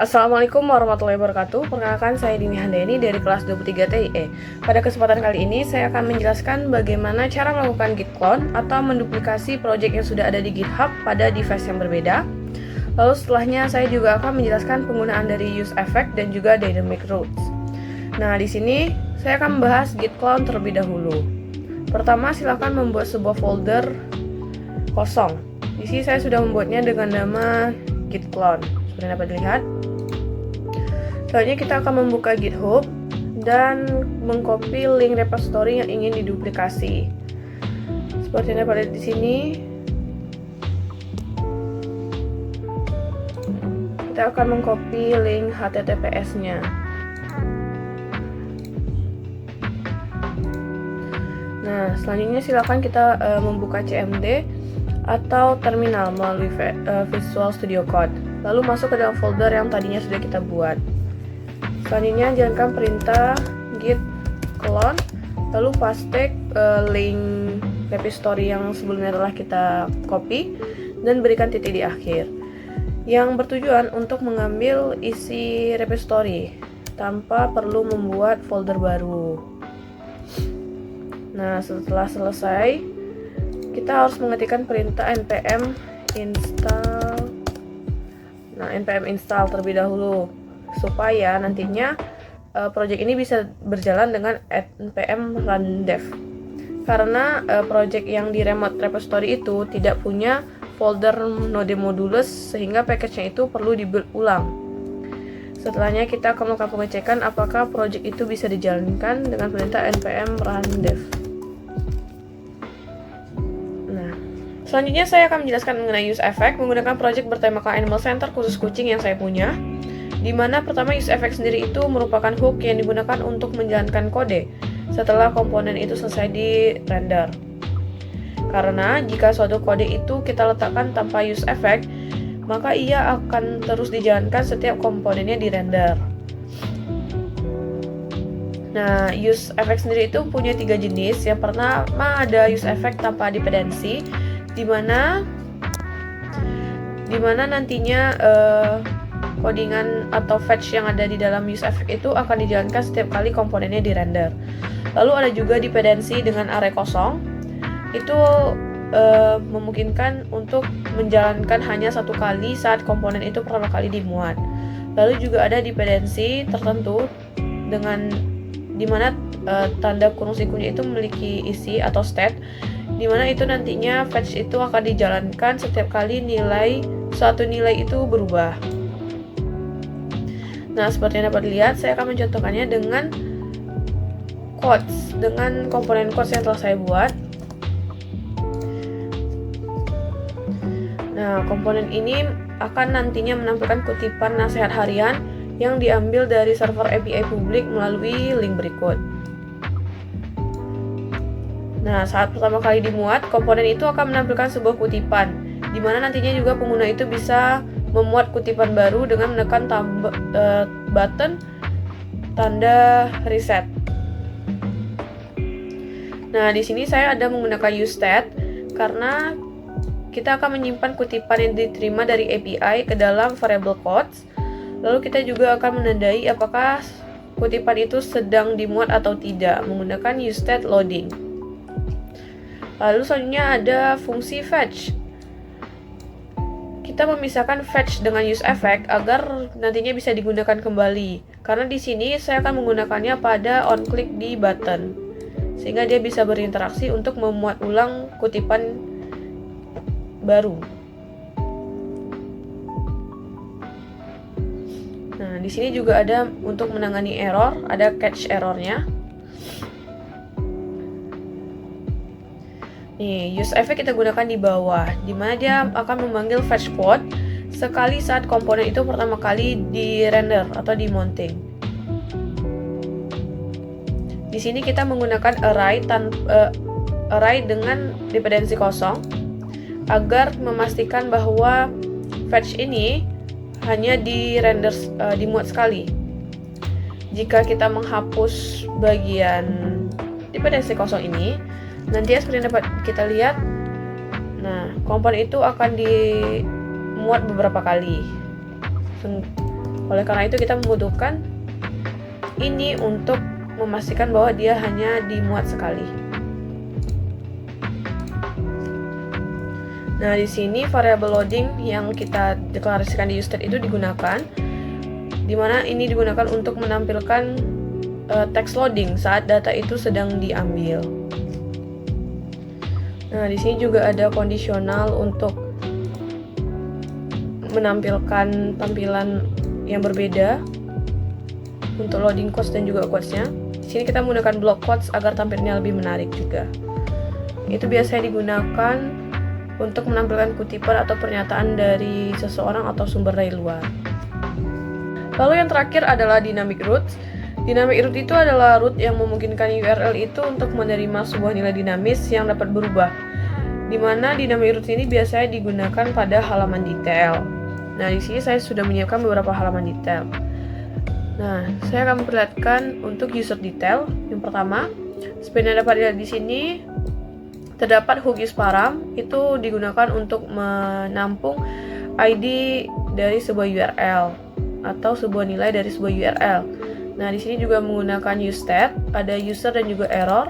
Assalamualaikum warahmatullahi wabarakatuh. Perkenalkan, saya Dini Handayani dari kelas 23 TIE. Pada kesempatan kali ini saya akan menjelaskan bagaimana cara melakukan git clone atau menduplikasi project yang sudah ada di GitHub pada device yang berbeda. Lalu setelahnya saya juga akan menjelaskan penggunaan dari use effect dan juga dynamic roots. Nah, di sini saya akan membahas git clone terlebih dahulu. Pertama, silakan membuat sebuah folder kosong. Di sini saya sudah membuatnya dengan nama git clone. Seperti dapat dilihat. Selanjutnya kita akan membuka GitHub dan mengcopy link repository yang ingin diduplikasi. Seperti yang dapat lihat di sini, kita akan mengcopy link HTTPS-nya. Nah, selanjutnya silakan kita membuka CMD atau terminal melalui Visual Studio Code. Lalu masuk ke dalam folder yang tadinya sudah kita buat. Selanjutnya jalankan perintah git clone, lalu paste link repository yang sebelumnya telah kita copy dan berikan titik di akhir, yang bertujuan untuk mengambil isi repository tanpa perlu membuat folder baru. Nah, setelah selesai, kita harus mengetikkan perintah npm install. Nah, npm install terlebih dahulu supaya nantinya project ini bisa berjalan dengan npm run dev. Karena project yang di remote repository itu tidak punya folder node modulus, sehingga package-nya itu perlu dibuild ulang. Setelahnya kita akan melakukan pengecekan apakah project itu bisa dijalankan dengan perintah npm run dev. Nah, selanjutnya saya akan menjelaskan mengenai use effect menggunakan project bertemakan Animal Center khusus kucing yang saya punya. Di mana pertama use effect sendiri itu merupakan hook yang digunakan untuk menjalankan kode setelah komponen itu selesai di render. Karena jika suatu kode itu kita letakkan tanpa use effect, maka ia akan terus dijalankan setiap komponennya di render. Nah, use effect sendiri itu punya 3 jenis. Yang pertama ada use effect tanpa dependency, di mana nantinya codingan atau fetch yang ada di dalam use effect itu akan dijalankan setiap kali komponennya di render. Lalu ada juga dependency dengan array kosong. Itu memungkinkan untuk menjalankan hanya satu kali saat komponen itu pertama kali dimuat. Lalu juga ada dependency tertentu dengan dimana tanda kurung sikunya itu memiliki isi atau state, dimana itu nantinya fetch itu akan dijalankan setiap kali suatu nilai itu berubah. Nah, seperti yang dapat dilihat, saya akan mencontohkannya dengan quotes, dengan komponen quotes yang telah saya buat. Nah, komponen ini akan nantinya menampilkan kutipan nasihat harian yang diambil dari server API publik melalui link berikut. Nah, saat pertama kali dimuat, komponen itu akan menampilkan sebuah kutipan, di mana nantinya juga pengguna itu bisa memuat kutipan baru dengan menekan button tanda reset. Nah, di sini saya ada menggunakan useStat karena kita akan menyimpan kutipan yang diterima dari API ke dalam variable quotes. Lalu kita juga akan menandai apakah kutipan itu sedang dimuat atau tidak menggunakan useStat loading. Lalu selanjutnya ada fungsi fetch. Kita memisahkan fetch dengan use effect agar nantinya bisa digunakan kembali. Karena di sini saya akan menggunakannya pada on click di button, sehingga dia bisa berinteraksi untuk memuat ulang kutipan baru. Nah, di sini juga ada untuk menangani error, ada catch errornya. Nih, use effect kita gunakan di bawah, di mana dia akan memanggil fetch quote sekali saat komponen itu pertama kali di render atau di mounting. Di sini kita menggunakan array dengan dependensi kosong agar memastikan bahwa fetch ini hanya di render dimuat sekali. Jika kita menghapus bagian dependensi kosong ini, nanti seperti yang dapat kita lihat, nah komponen itu akan dimuat beberapa kali. Oleh karena itu kita membutuhkan ini untuk memastikan bahwa dia hanya dimuat sekali. Nah, di sini variabel loading yang kita deklarasikan di useState itu digunakan, di mana ini digunakan untuk menampilkan text loading saat data itu sedang diambil. Nah, di sini juga ada kondisional untuk menampilkan tampilan yang berbeda untuk loading quotes dan juga quotes-nya. Di sini kita menggunakan block quotes agar tampilnya lebih menarik juga. Itu biasanya digunakan untuk menampilkan kutipan atau pernyataan dari seseorang atau sumber dari luar. Lalu yang terakhir adalah dynamic roots. Dynamic root itu adalah root yang memungkinkan URL itu untuk menerima sebuah nilai dinamis yang dapat berubah, di mana dynamic root ini biasanya digunakan pada halaman detail. Nah, di sini saya sudah menyiapkan beberapa halaman detail. Nah, saya akan memperlihatkan untuk user detail. Yang pertama, seperti yang dapat dilihat di sini, terdapat hook useParam, itu digunakan untuk menampung ID dari sebuah URL atau sebuah nilai dari sebuah URL. Nah, di sini juga menggunakan useStat, ada user dan juga error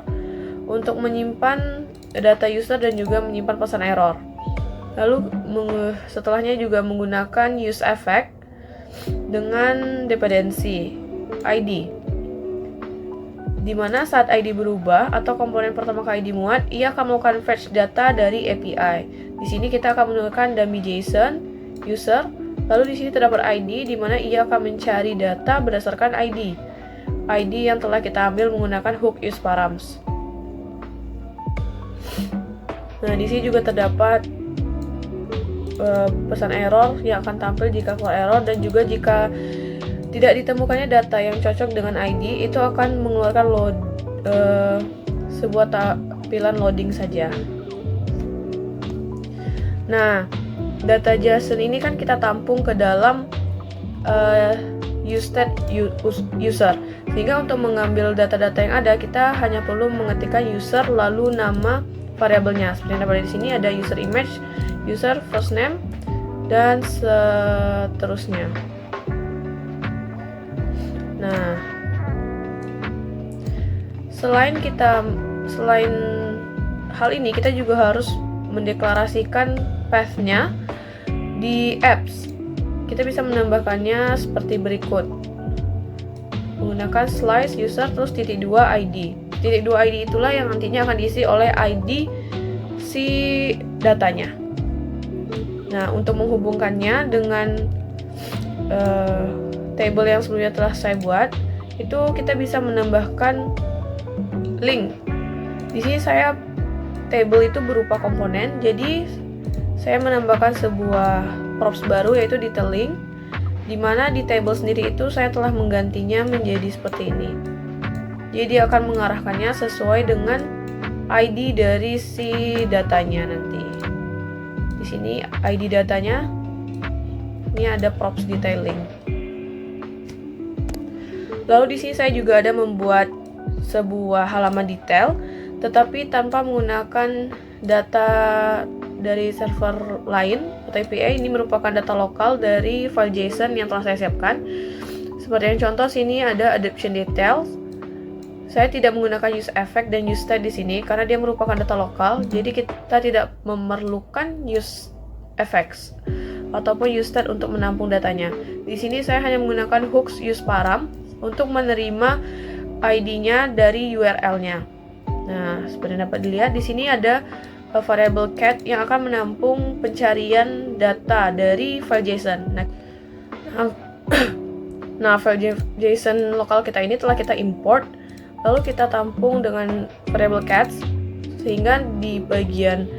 untuk menyimpan data user dan juga menyimpan pesan error. Lalu setelahnya juga menggunakan useEffect dengan dependensi ID, di mana saat ID berubah atau komponen pertama kali dimuat, ia akan melakukan fetch data dari API. Di sini kita akan menggunakan dummy JSON user. Lalu di sini terdapat ID, di mana ia akan mencari data berdasarkan ID yang telah kita ambil menggunakan hook useParams. Nah, di sini juga terdapat pesan error yang akan tampil jika keluar error, dan juga jika tidak ditemukannya data yang cocok dengan ID, itu akan mengeluarkan sebuah tampilan loading saja. Nah, data JSON ini kan kita tampung ke dalam useState user, sehingga untuk mengambil data-data yang ada, kita hanya perlu mengetikkan user lalu nama variabelnya. Seperti yang dapat di sini ada user image, user first name, dan seterusnya. Nah, selain hal ini, kita juga harus mendeklarasikan path-nya di apps. Kita bisa menambahkannya seperti berikut. Menggunakan slice user terus .2 ID. .2 ID itulah yang nantinya akan diisi oleh ID si datanya. Nah, untuk menghubungkannya dengan table yang sebelumnya telah saya buat, itu kita bisa menambahkan link. Di sini saya table itu berupa komponen, jadi saya menambahkan sebuah props baru yaitu detail link, di mana di table sendiri itu saya telah menggantinya menjadi seperti ini. Jadi dia akan mengarahkannya sesuai dengan ID dari si datanya nanti. Di sini ID datanya, ini ada props detailing. Lalu di sini saya juga ada membuat sebuah halaman detail, tetapi tanpa menggunakan data dari server lain atau API. Ini merupakan data lokal dari file JSON yang telah saya siapkan. Seperti yang contoh sini ada adoption details. Saya tidak menggunakan useEffect dan useStat di sini karena dia merupakan data lokal, jadi kita tidak memerlukan useEffects ataupun useStat untuk menampung datanya. Di sini saya hanya menggunakan hooks useParam untuk menerima ID-nya dari URL-nya. Nah, seperti dapat dilihat di sini ada variable cat yang akan menampung pencarian data dari file JSON. Nah, file JSON lokal kita ini telah kita import, lalu kita tampung dengan variable cats, sehingga di bagian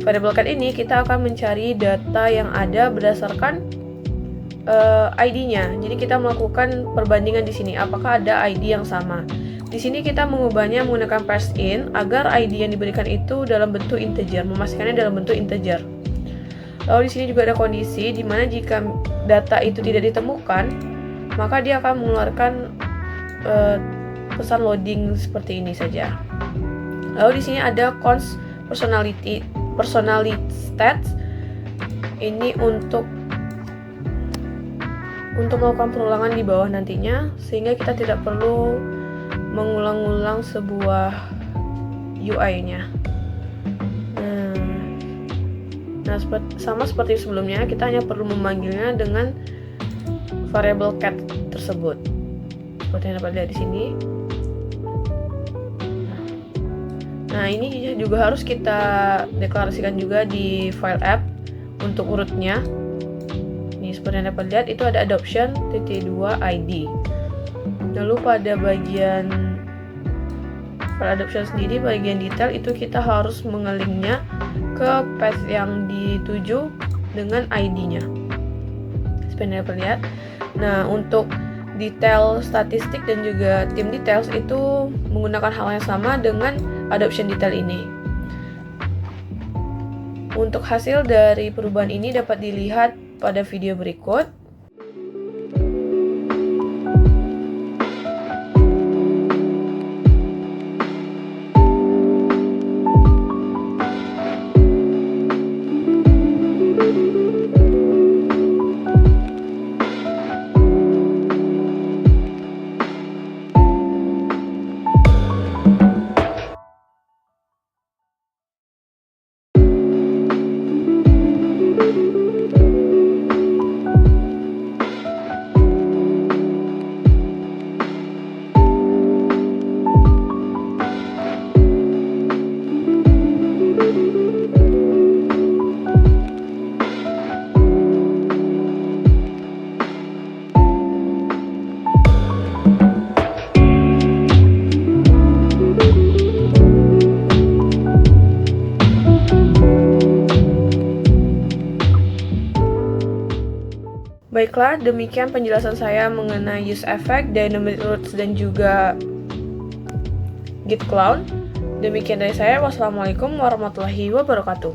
variable cat ini kita akan mencari data yang ada berdasarkan ID-nya. Jadi kita melakukan perbandingan di sini, apakah ada ID yang sama. Di sini kita mengubahnya menggunakan parse in agar ID yang diberikan itu dalam bentuk integer, memastikannya dalam bentuk integer. Lalu di sini juga ada kondisi di mana jika data itu tidak ditemukan, maka dia akan mengeluarkan pesan loading seperti ini saja. Lalu di sini ada const personality stats. Ini untuk untuk melakukan perulangan di bawah nantinya, sehingga kita tidak perlu mengulang-ulang sebuah UI-nya. Nah, sama seperti sebelumnya, kita hanya perlu memanggilnya dengan variabel cat tersebut. Seperti yang dapat lihat di sini. Nah, ini juga harus kita deklarasikan juga di file app untuk urutnya. Ini seperti yang dapat lihat, itu ada adoption .2 id. Lalu pada bagian file adoption sendiri, bagian detail itu kita harus mengelinknya ke path yang dituju dengan ID-nya. Seperti yang dapat lihat. Nah, untuk detail statistik dan juga tim details itu menggunakan hal yang sama dengan adoption detail ini. Untuk hasil dari perubahan ini dapat dilihat pada video berikut. Baiklah, demikian penjelasan saya mengenai use effect, dynamic roots, dan juga git clone. Demikian dari saya. Wassalamualaikum warahmatullahi wabarakatuh.